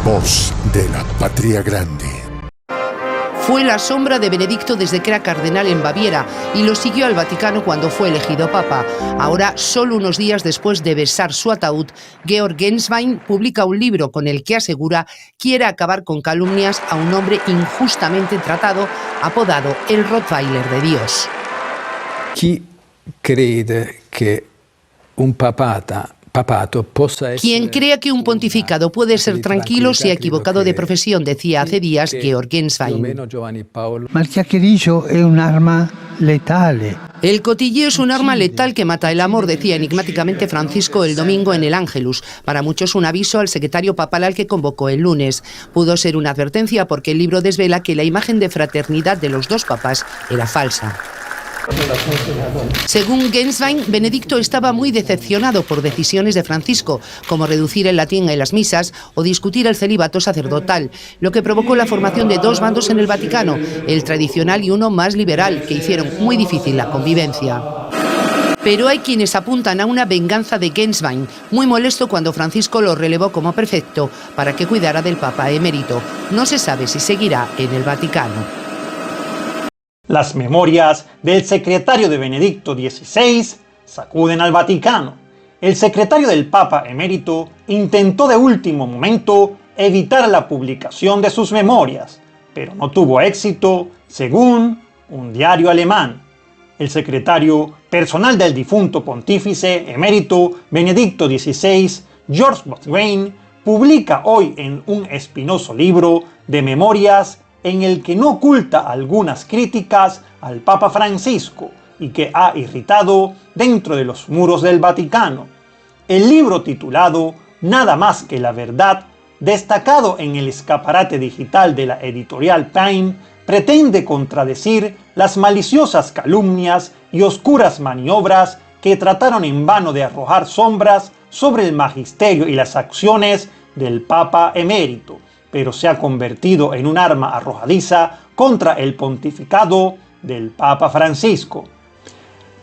Voz de la Patria Grande. Fue la sombra de Benedicto desde que era cardenal en Baviera y lo siguió al Vaticano cuando fue elegido papa. Ahora, solo unos días después de besar su ataúd, Georg Genswein publica un libro con el que asegura quiere acabar con calumnias a un hombre injustamente tratado, apodado el Rottweiler de Dios. Chi crede que un Quien crea que un pontificado puede ser tranquilo se ha equivocado de profesión, decía hace días Georg Genswein. Ma il chiacchiericcio è un'arma letale. El cotilleo es un arma letal que mata el amor, decía enigmáticamente Francisco el domingo en el Ángelus. Para muchos un aviso al secretario papal al que convocó el lunes. Pudo ser una advertencia porque el libro desvela que la imagen de fraternidad de los dos papas era falsa. Según Genswein, Benedicto estaba muy decepcionado por decisiones de Francisco, como reducir el latín en las misas o discutir el celibato sacerdotal, lo que provocó la formación de dos bandos en el Vaticano, el tradicional y uno más liberal, que hicieron muy difícil la convivencia. Pero hay quienes apuntan a una venganza de Genswein, muy molesto cuando Francisco lo relevó como prefecto para que cuidara del Papa emérito. No se sabe si seguirá en el Vaticano. Las memorias del secretario de Benedicto XVI sacuden al Vaticano. El secretario del Papa emérito intentó de último momento evitar la publicación de sus memorias, pero no tuvo éxito, según un diario alemán. El secretario personal del difunto pontífice emérito Benedicto XVI, George Boswein, publica hoy en un espinoso libro de memorias en el que no oculta algunas críticas al Papa Francisco y que ha irritado dentro de los muros del Vaticano. El libro titulado Nada más que la verdad, destacado en el escaparate digital de la editorial Time, pretende contradecir las maliciosas calumnias y oscuras maniobras que trataron en vano de arrojar sombras sobre el magisterio y las acciones del Papa emérito, pero se ha convertido en un arma arrojadiza contra el pontificado del Papa Francisco.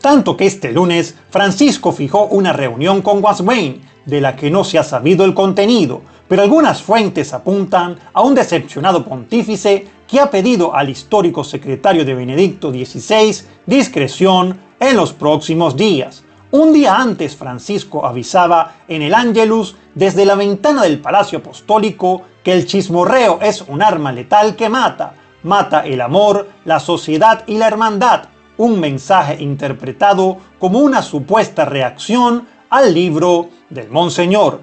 Tanto que este lunes Francisco fijó una reunión con Boswein, de la que no se ha sabido el contenido, pero algunas fuentes apuntan a un decepcionado pontífice que ha pedido al histórico secretario de Benedicto XVI discreción en los próximos días. Un día antes Francisco avisaba en el Ángelus desde la ventana del Palacio Apostólico que el chismorreo es un arma letal que mata el amor, la sociedad y la hermandad, un mensaje interpretado como una supuesta reacción al libro del Monseñor.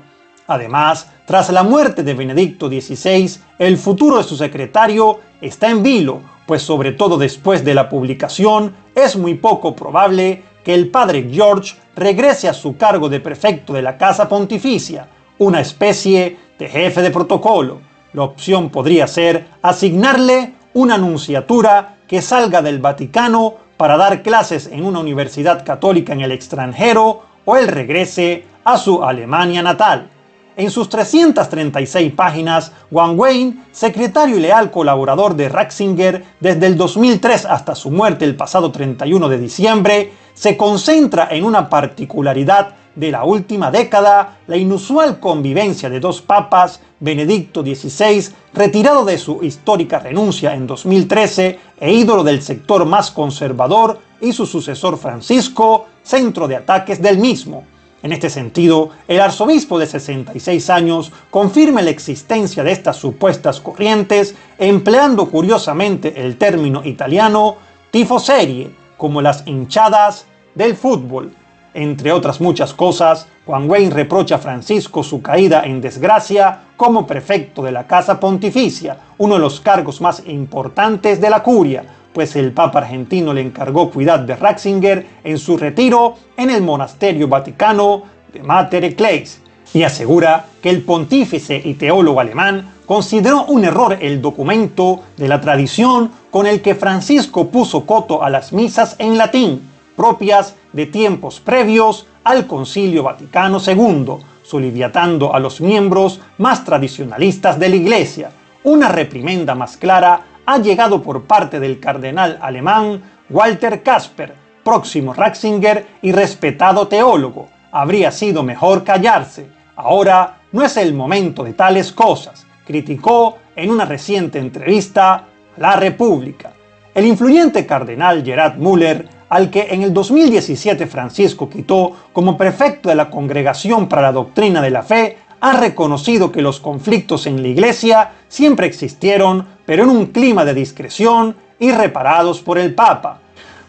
Además, tras la muerte de Benedicto XVI, el futuro de su secretario está en vilo, pues sobre todo después de la publicación, es muy poco probable que el padre George regrese a su cargo de prefecto de la Casa Pontificia, una especie de jefe de protocolo. La opción podría ser asignarle una nunciatura que salga del Vaticano para dar clases en una universidad católica en el extranjero o él regrese a su Alemania natal. En sus 336 páginas, Boswein, secretario y leal colaborador de Ratzinger desde el 2003 hasta su muerte el pasado 31 de diciembre, se concentra en una particularidad de la última década, la inusual convivencia de dos papas, Benedicto XVI, retirado de su histórica renuncia en 2013 e ídolo del sector más conservador, y su sucesor Francisco, centro de ataques del mismo. En este sentido, el arzobispo de 66 años confirma la existencia de estas supuestas corrientes, empleando curiosamente el término italiano tifoserie, como las hinchadas del fútbol. Entre otras muchas cosas, Boswein reprocha a Francisco su caída en desgracia como prefecto de la Casa Pontificia, uno de los cargos más importantes de la curia, pues el Papa argentino le encargó cuidar de Ratzinger en su retiro en el monasterio vaticano de Mater Ecclesiae, y asegura que el pontífice y teólogo alemán consideró un error el documento de la tradición con el que Francisco puso coto a las misas en latín, propias de tiempos previos al Concilio Vaticano II, soliviantando a los miembros más tradicionalistas de la Iglesia. Una reprimenda más clara ha llegado por parte del cardenal alemán Walter Kasper, próximo Ratzinger y respetado teólogo. Habría sido mejor callarse. Ahora no es el momento de tales cosas. criticó en una reciente entrevista a La República. El influyente cardenal Gerhard Müller, al que en el 2017 Francisco quitó como prefecto de la Congregación para la Doctrina de la Fe, ha reconocido que los conflictos en la Iglesia siempre existieron, pero en un clima de discreción y reparados por el Papa.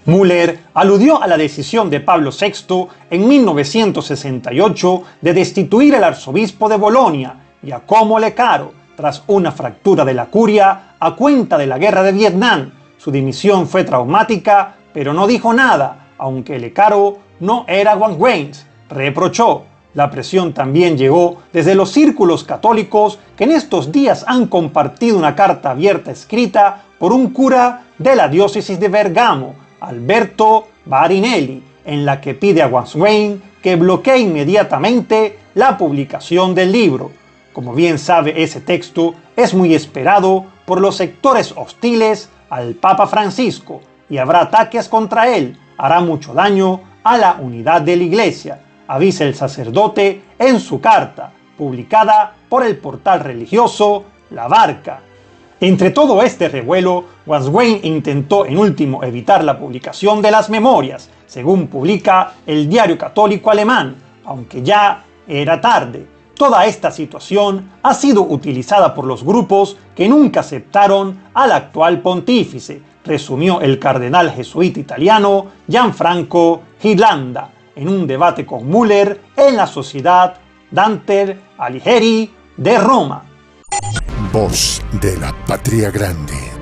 Müller aludió a la decisión de Pablo VI en 1968 de destituir al arzobispo de Bolonia y a Como Lecaro tras una fractura de la curia a cuenta de la guerra de Vietnam. Su dimisión fue traumática, pero no dijo nada, aunque Lecaro no era Guangwens, reprochó. La presión también llegó desde los círculos católicos que en estos días han compartido una carta abierta escrita por un cura de la diócesis de Bergamo, Alberto Barinelli, en la que pide a Guangwens que bloquee inmediatamente la publicación del libro. Como bien sabe, ese texto es muy esperado por los sectores hostiles al Papa Francisco y habrá ataques contra él, hará mucho daño a la unidad de la Iglesia, avisa el sacerdote en su carta, publicada por el portal religioso La Barca. Entre todo este revuelo, Guangwens intentó en último evitar la publicación de las memorias, según publica el diario católico alemán, aunque ya era tarde. Toda esta situación ha sido utilizada por los grupos que nunca aceptaron al actual pontífice, resumió el cardenal jesuita italiano Gianfranco Ghirlanda en un debate con Müller en la Sociedad Dante Alighieri de Roma. Voz de la Patria Grande.